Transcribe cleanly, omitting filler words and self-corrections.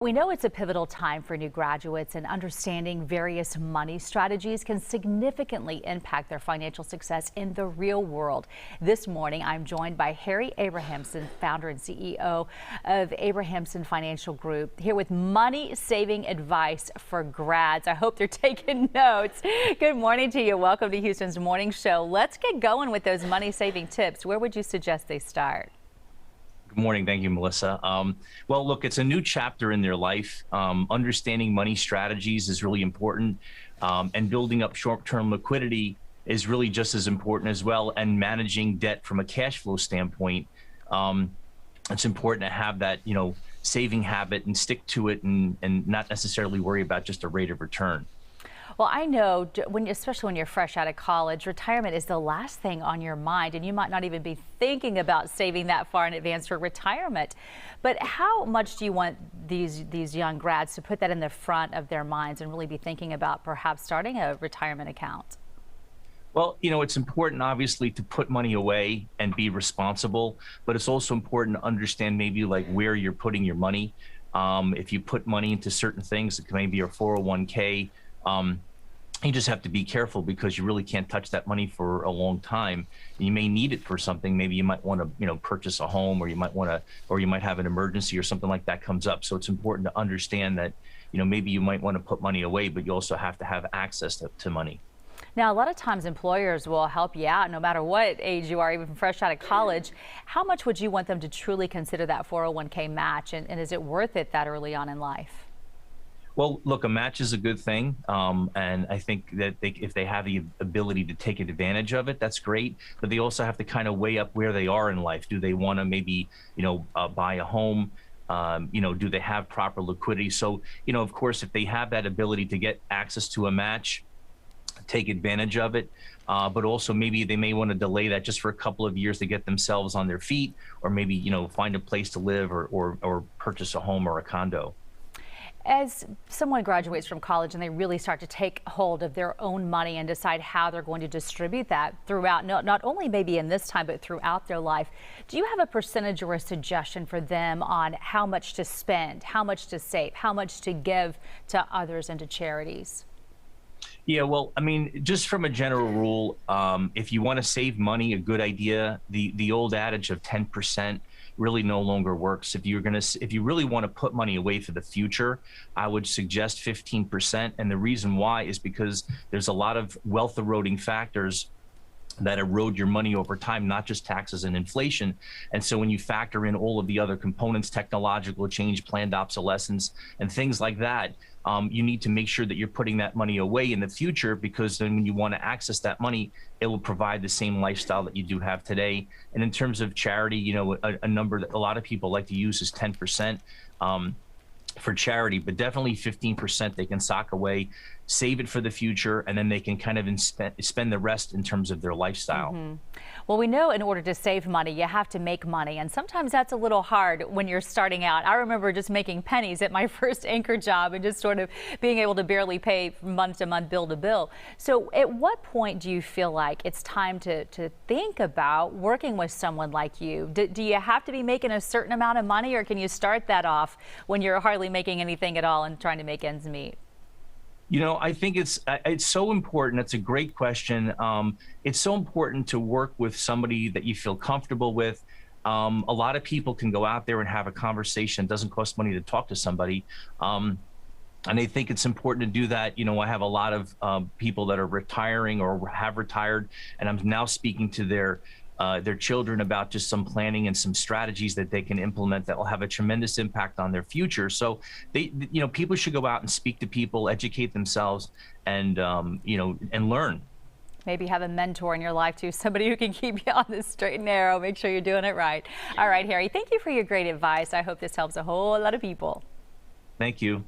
We know it's a pivotal time for new graduates, and understanding various money strategies can significantly impact their financial success in the real world. This morning, I'm joined by Harry Abrahamsen, founder and CEO of Abrahamsen Financial Group, here with money-saving advice for grads. I hope they're taking notes. Good morning to you. Welcome to Houston's Morning Show. Let's get going with those money-saving tips. Where would you suggest they start? Good morning. Thank you, Melissa. Well, look, it's a new chapter in their life. Understanding money strategies is really important, and building up short-term liquidity is really just as important as well. And managing debt from a cash flow standpoint, it's important to have that, saving habit and stick to it, and not necessarily worry about just a rate of return. Well, I know especially when you're fresh out of college, retirement is the last thing on your mind, and you might not even be thinking about saving that far in advance for retirement. But how much do you want these young grads to put that in the front of their minds and really be thinking about perhaps starting a retirement account? Well, it's important, obviously, to put money away and be responsible, but it's also important to understand maybe like where you're putting your money. If you put money into certain things, it may be your 401k. You just have to be careful because you really can't touch that money for a long time. You may need it for something. Maybe you might want to, purchase a home, or you might have an emergency or something like that comes up. So it's important to understand that, maybe you might want to put money away, but you also have to have access to money. Now, a lot of times employers will help you out no matter what age you are, even fresh out of college. How much would you want them to truly consider that 401k match? And is it worth it that early on in life? Well, look, a match is a good thing, and I think that if they have the ability to take advantage of it, that's great. But they also have to kind of weigh up where they are in life. Do they want to maybe, buy a home? Do they have proper liquidity? So, of course, if they have that ability to get access to a match, take advantage of it. But also maybe they may want to delay that just for a couple of years to get themselves on their feet, or maybe, find a place to live, or purchase a home or a condo. As someone graduates from college and they really start to take hold of their own money and decide how they're going to distribute that throughout, not only maybe in this time, but throughout their life, do you have a percentage or a suggestion for them on how much to spend, how much to save, how much to give to others and to charities? Yeah, well, I mean, just from a general rule, if you want to save money, a good idea, the old adage of 10% really no longer works. If you really want to put money away for the future, I would suggest 15%. And the reason why is because there's a lot of wealth eroding factors that erode your money over time, not just taxes and inflation. And so when you factor in all of the other components, technological change, planned obsolescence, and things like that, you need to make sure that you're putting that money away in the future, because then when you want to access that money, it will provide the same lifestyle that you do have today. And in terms of charity, a number that a lot of people like to use is 10%. For charity, but definitely 15% they can sock away, save it for the future, and then they can kind of spend the rest in terms of their lifestyle. Well, we know in order to save money, you have to make money, and sometimes that's a little hard when you're starting out. I remember just making pennies at my first anchor job and just sort of being able to barely pay month to month, bill to bill. So at what point do you feel like it's time to think about working with someone like you? Do you have to be making a certain amount of money, or can you start that off when you're hardly making anything at all and trying to make ends meet? I think it's so important. It's a great question. It's so important to work with somebody that you feel comfortable with. A lot of people can go out there and have a conversation. It doesn't cost money to talk to somebody. And I think it's important to do that. I have a lot of people that are retiring or have retired, and I'm now speaking to their children about just some planning and some strategies that they can implement that will have a tremendous impact on their future. So people should go out and speak to people, educate themselves, and and learn. Maybe have a mentor in your life too, somebody who can keep you on the straight and narrow. Make sure you're doing it right. All right, Harry, thank you for your great advice. I hope this helps a whole lot of people. Thank you.